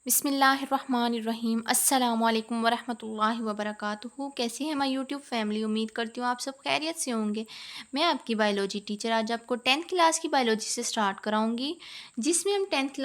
बिस्मिल्लाहिर्रहमानिर्रहीम अस्सलामुअलैकुम वरहमतुल्लाहि वबरकातुहू। कैसी है हमारी यूट्यूब फैमिली? उम्मीद करती हूँ आप सब खैरियत से होंगे। मैं आपकी बायोलॉजी टीचर आज आपको 10th क्लास की बायोलॉजी से स्टार्ट कराऊंगी, जिसमें हम 10th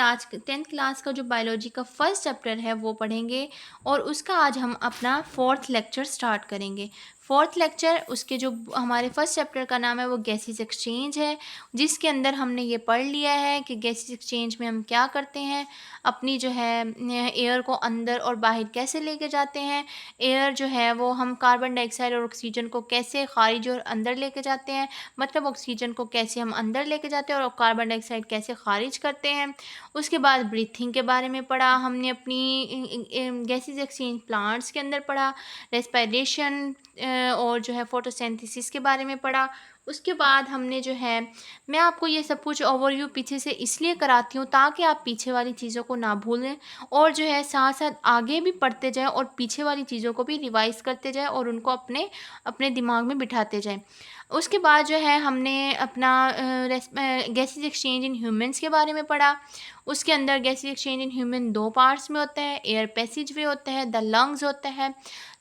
क्लास का जो बायोलॉजी का फर्स्ट चैप्टर है वो पढ़ेंगे और उसका आज हम अपना 4th लेक्चर स्टार्ट करेंगे। 4th लेक्चर उसके जो हमारे फर्स्ट चैप्टर का नाम है वो गैसेस एक्सचेंज है, जिसके अंदर हमने ये पढ़ लिया है कि गैसेस एक्सचेंज में हम क्या करते हैं, अपनी जो है एयर को अंदर और बाहर कैसे लेके जाते हैं, एयर जो है वो हम कार्बन डाइऑक्साइड और ऑक्सीजन को कैसे खारिज और अंदर लेके जाते हैं, मतलब ऑक्सीजन को कैसे हम अंदर लेके जाते हैं और कार्बन डाइऑक्साइड कैसे खारिज करते हैं। उसके बाद ब्रीथिंग के बारे में पढ़ा हमने, अपनी गैसेस एक्सचेंज प्लांट्स के अंदर पढ़ा, रेस्पिरेशन और जो है फोटोसिंथेसिस के बारे में पढ़ा। उसके बाद हमने जो है, मैं आपको ये सब कुछ ओवरव्यू पीछे से इसलिए कराती हूँ ताकि आप पीछे वाली चीज़ों को ना भूलें और जो है साथ साथ आगे भी पढ़ते जाएं और पीछे वाली चीज़ों को भी रिवाइज़ करते जाएं और उनको अपने अपने दिमाग में बिठाते जाएं। उसके बाद जो है हमने अपना गैसेस एक्सचेंज इन ह्यूमंस के बारे में पढ़ा। उसके अंदर gases exchange in human 2 parts में होता है, एयर पैसेज वे होता है, द लंग्स होता है।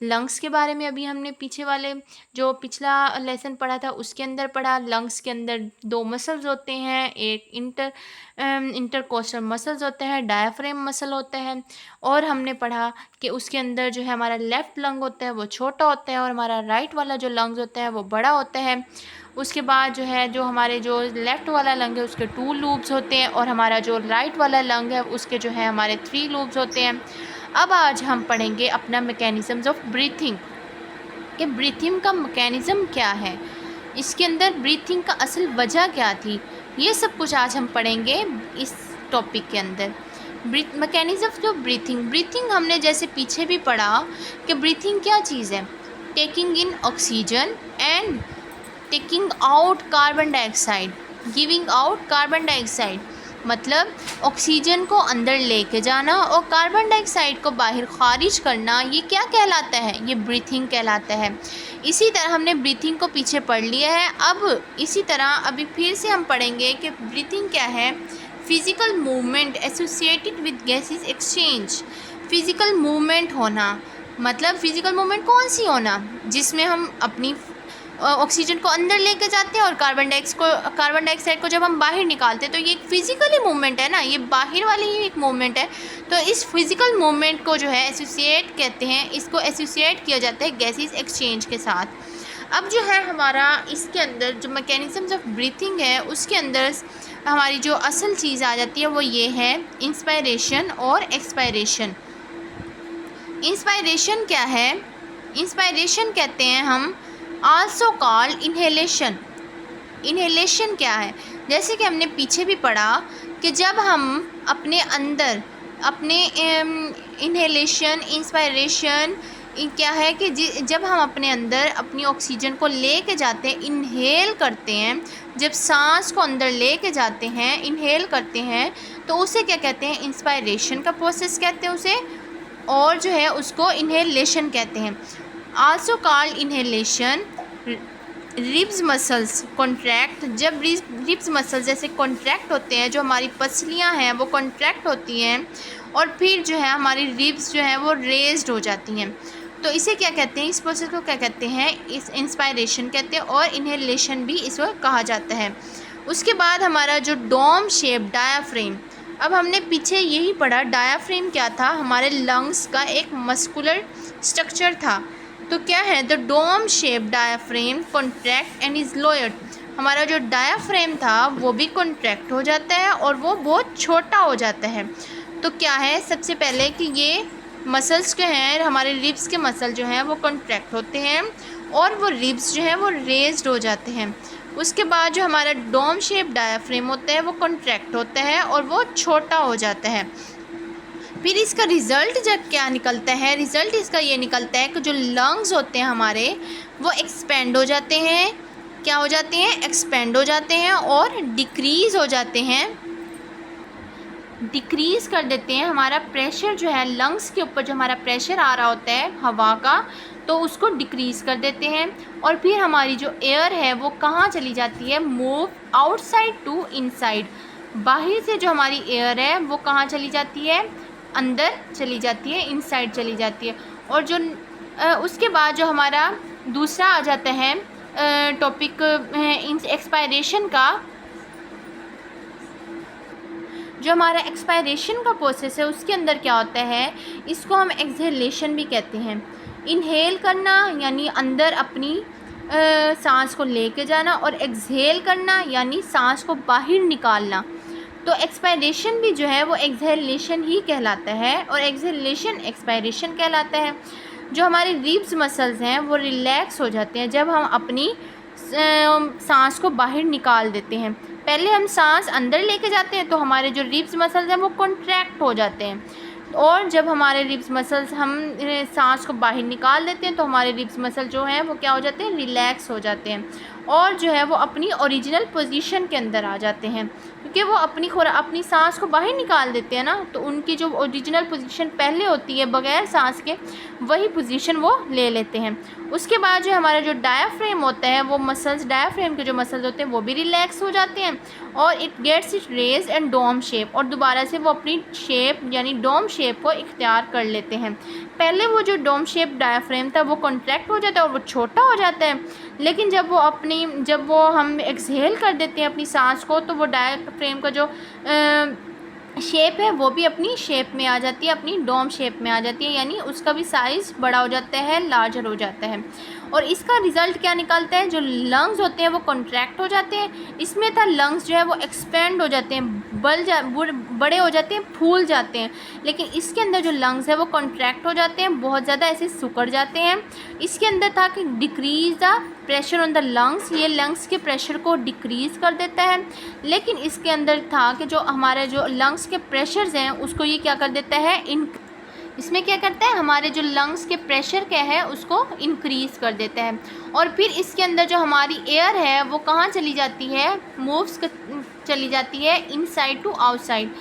लंग्स के बारे में अभी हमने पीछे वाले जो पिछला लेसन पढ़ा था उसके अंदर पढ़ा। लंग्स के अंदर 2 मसल्स होते हैं, एक इंटरकोस्टल मसल्स होते हैं, डायाफ्रेम मसल होता है। और हमने पढ़ा कि उसके अंदर जो है हमारा लेफ़्ट लंग होता है वो छोटा होता है और हमारा राइट वाला जो लंग्स होता है वो बड़ा होता है। उसके बाद जो है जो हमारे जो लेफ़्ट वाला लंग है उसके 2 लूब्स होते हैं और हमारा जो राइट वाला लंग है उसके जो है हमारे 3 लूब्स होते हैं। अब आज हम पढ़ेंगे अपना मैकेनिज़म्स ऑफ ब्रीथिंग, कि ब्रीथिंग का मैकेनिज़्म क्या है, इसके अंदर ब्रीथिंग का असल वजह क्या थी, ये सब कुछ आज हम पढ़ेंगे इस टॉपिक के अंदर। मैकेनिज़्म ऑफ ब्रीथिंग हमने जैसे पीछे भी पढ़ा कि ब्रीथिंग क्या चीज़ है, taking in oxygen and taking out carbon dioxide, giving out carbon dioxide, मतलब ऑक्सीजन को अंदर लेके जाना और कार्बन डाइऑक्साइड को बाहर खारिज करना, ये क्या कहलाता है? ये ब्रीथिंग कहलाता है। इसी तरह हमने ब्रीथिंग को पीछे पढ़ लिया है। अब इसी तरह अभी फिर से हम पढ़ेंगे कि ब्रीथिंग क्या है। Physical movement associated with gases exchange, physical movement होना, मतलब फ़िज़िकल मूवमेंट कौन सी होना, जिसमें हम अपनी ऑक्सीजन को अंदर लेके जाते हैं और कार्बन डाइऑक्साइड को जब हम बाहर निकालते हैं, तो ये एक फिज़िकली मूवमेंट है ना, ये बाहर वाली ही एक मूवमेंट है। तो इस फिज़िकल मूवमेंट को जो है एसोसिएट कहते हैं, इसको एसोसिएट किया जाता है गैसेस एक्सचेंज के साथ। अब जो है हमारा इसके अंदर जो मैकेनिज़म्स ऑफ ब्रीथिंग है उसके अंदर हमारी जो असल चीज़ आ जाती है वो ये है इंस्पायरेशन और एक्सपायरेशन। इंस्पायरेशन क्या है? इंस्पायरेशन कहते हैं हम आल्सो कॉल्ड इन्हेलेशन। इन्हेलेशन क्या है? जैसे कि हमने पीछे भी पढ़ा कि जब हम अपने अंदर अपने इन्हेलेशन इंस्पायरेशन क्या है कि जब हम अपने अंदर अपनी ऑक्सीजन को लेके जाते हैं, इन्हेल करते हैं, जब सांस को अंदर लेके जाते हैं, इन्हेल करते हैं, तो उसे क्या कहते हैं? इंस्पायरेशन का प्रोसेस कहते हैं उसे, और जो है उसको इन्हेलेशन कहते हैं। Also called inhalation. Ribs muscles contract, जब रिब्स मसल्स जैसे कॉन्ट्रैक्ट होते हैं, जो हमारी पसलियां हैं वो कॉन्ट्रैक्ट होती हैं और फिर जो है हमारी रिब्स जो है वो रेज्ड हो जाती हैं, तो इसे क्या कहते हैं? इस प्रोसेस को क्या कहते हैं? इस इंस्पायरेशन कहते हैं और इन्हेलेशन भी इसको कहा जाता है। उसके बाद हमारा जो डोम शेप डायाफ्रेम, अब हमने पीछे यही पढ़ा डायाफ्रेम क्या था, हमारे लंग्स का एक मस्कुलर स्ट्रक्चर था। तो क्या है? The dome shape diaphragm contract and is lowered, हमारा जो डायाफ्रेम था वो भी कॉन्ट्रैक्ट हो जाता है और वो बहुत छोटा हो जाता है। तो क्या है, सबसे पहले कि ये मसल्स जो हैं, हमारे रिब्स के मसल जो हैं वो कॉन्ट्रैक्ट होते हैं और वो रिब्स जो हैं वो रेज्ड हो जाते हैं। उसके बाद जो हमारा डोम शेप डायाफ्रेम होता है वो कॉन्ट्रैक्ट होता है और वो छोटा हो जाता है। फिर इसका रिज़ल्ट जब क्या निकलता है? रिज़ल्ट इसका ये निकलता है कि जो लंग्स होते हैं हमारे वो एक्सपेंड हो जाते हैं। क्या हो जाते हैं? एक्सपेंड हो जाते हैं और डिक्रीज़ हो जाते हैं, डिक्रीज़ कर देते हैं। हमारा प्रेशर जो है लंग्स के ऊपर, जो हमारा प्रेशर आ रहा होता है हवा का, तो उसको डिक्रीज़ कर देते हैं। और फिर हमारी जो एयर है वो कहाँ चली जाती है? मूव आउटसाइड टू इनसाइड, बाहर से जो हमारी एयर है वो कहाँ चली जाती है? अंदर चली जाती है, इनसाइड चली जाती है। और जो उसके बाद जो हमारा दूसरा आ जाता है टॉपिक एक्सपायरेशन का। जो हमारा एक्सपायरेशन का प्रोसेस है उसके अंदर क्या होता है, इसको हम एक्सहेलेशन भी कहते हैं। इनहेल करना यानी अंदर अपनी सांस को लेके जाना, और एक्सहेल करना यानी सांस को बाहर निकालना। तो एक्सपायरेशन भी जो है वो एक्सहेलेशन ही कहलाता है, और एक्सहेलेशन एक्सपायरेशन कहलाता है। जो हमारे रिब्स मसल्स हैं वो रिलैक्स हो जाते हैं जब हम अपनी सांस को बाहर निकाल देते हैं। पहले हम सांस अंदर लेके जाते हैं तो हमारे जो रिब्स मसल्स हैं वो कॉन्ट्रैक्ट हो जाते हैं, और जब हमारे रिब्स मसल्स हम सांस को बाहर निकाल देते हैं तो हमारे रिब्स मसल जो हैं वो क्या हो जाते हैं, रिलैक्स हो जाते हैं, और जो है वो अपनी ओरिजिनल पोजीशन के अंदर आ जाते हैं। क्योंकि वो अपनी सांस को बाहर निकाल देते हैं ना, तो उनकी जो ओरिजिनल पोजीशन पहले होती है बगैर सांस के, वही पोजीशन वो ले लेते हैं। उसके बाद जो हमारा जो डायाफ्रेम होता है वो मसल्स, डायाफ्रेम के जो मसल्स होते हैं वो भी रिलैक्स हो जाते हैं, और it gets it raise and dome shape, और दोबारा से वो अपनी शेप यानी डोम शेप को इख्तियार कर लेते हैं। पहले वो जो डोम शेप डायाफ्रेम था वो कॉन्ट्रैक्ट हो जाता है और वो छोटा हो जाता है, लेकिन जब वो हम एक्सहेल कर देते हैं अपनी सांस को, तो वो डायाफ्रेम का जो शेप है वो भी अपनी शेप में आ जाती है, अपनी डोम शेप में आ जाती है, यानी उसका भी साइज़ बड़ा हो जाता है, लार्जर हो जाता है। और इसका रिज़ल्ट क्या निकलता है, जो लंग्स होते हैं वो कॉन्ट्रैक्ट हो जाते हैं। इसमें था लंग्स जो है वो एक्सपेंड हो जाते हैं, बड़े हो जाते हैं, फूल जाते हैं, लेकिन इसके अंदर जो लंग्स है वो कॉन्ट्रैक्ट हो जाते हैं, बहुत ज़्यादा ऐसे सिकुड़ जाते हैं। इसके अंदर था कि decrease the pressure on the lungs, ये लंग्स के प्रेशर को डिक्रीज़ कर देता है, लेकिन इसके अंदर था कि जो हमारे जो लंग्स के प्रेशर्स हैं उसको ये क्या कर देता है, इसमें क्या करता है, हमारे जो लंग्स के प्रेशर क्या है उसको इंक्रीज़ कर देता है। और फिर इसके अंदर जो हमारी एयर है वो कहाँ चली जाती है, चली जाती है इनसाइड टू आउटसाइड।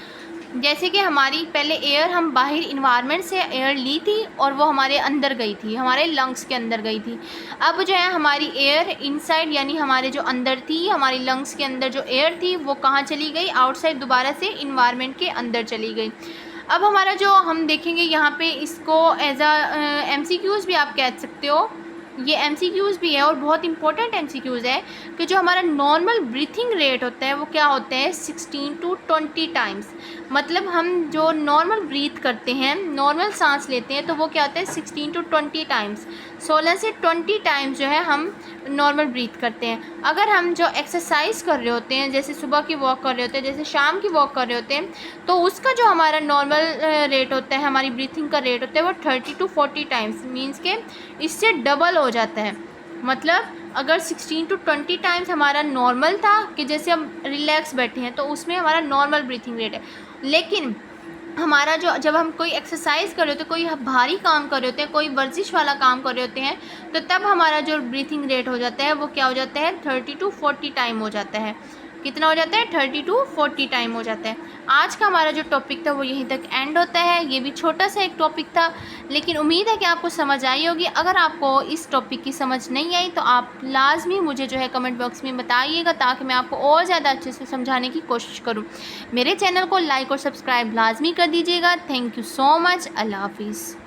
जैसे कि हमारी पहले एयर हम बाहर इन्वायरमेंट से एयर ली थी और वो हमारे अंदर गई थी, हमारे लंग्स के अंदर गई थी। अब जो है हमारी एयर इनसाइड यानी हमारे जो अंदर थी, हमारी लंग्स के अंदर जो एयर थी वो कहाँ चली गई, आउटसाइड, दोबारा से इन्वायरमेंट के अंदर चली गई। अब हमारा जो हम देखेंगे यहाँ पे, इसको एज MCQs भी आप कह सकते हो, ये MCQs भी है और बहुत इंपॉर्टेंट MCQs है कि जो हमारा नॉर्मल ब्रीथिंग रेट होता है वो क्या होता है, 16 to 20 टाइम्स। मतलब हम जो नॉर्मल ब्रीथ करते हैं, नॉर्मल सांस लेते हैं, तो वो क्या होता है 16 to 20 टाइम्स, 16 से 20 टाइम्स जो है हम नॉर्मल ब्रीथ करते हैं। अगर हम जो एक्सरसाइज कर रहे होते हैं, जैसे सुबह की वॉक कर रहे होते हैं, जैसे शाम की वॉक कर रहे होते हैं, तो उसका जो हमारा नॉर्मल रेट होता है, हमारी ब्रीथिंग का रेट होता है वो 30 to 40 टाइम्स, मीन्स के इससे डबल हो जाता है। मतलब अगर 16 to 20 टाइम्स हमारा नॉर्मल था कि जैसे हम रिलैक्स बैठे हैं, तो उसमें हमारा नॉर्मल ब्रीथिंग रेट है, लेकिन हमारा जो जब हम कोई एक्सरसाइज कर रहे होते हैं, कोई भारी काम कर रहे होते हैं, कोई वर्जिश वाला काम कर रहे होते हैं, तो तब हमारा जो ब्रीथिंग रेट हो जाता है वो क्या हो जाता है, 30 to 40 टाइम हो जाता है। कितना हो जाता है, 30 to 40 टाइम हो जाता है। आज का हमारा जो टॉपिक था वो यहीं तक एंड होता है। ये भी छोटा सा एक टॉपिक था, लेकिन उम्मीद है कि आपको समझ आई होगी। अगर आपको इस टॉपिक की समझ नहीं आई तो आप लाजमी मुझे जो है कमेंट बॉक्स में बताइएगा, ताकि मैं आपको और ज़्यादा अच्छे से समझाने की कोशिश करूँ। मेरे चैनल को लाइक और सब्सक्राइब लाजमी कर दीजिएगा। Thank you so much. अल्लाह हाफिज़।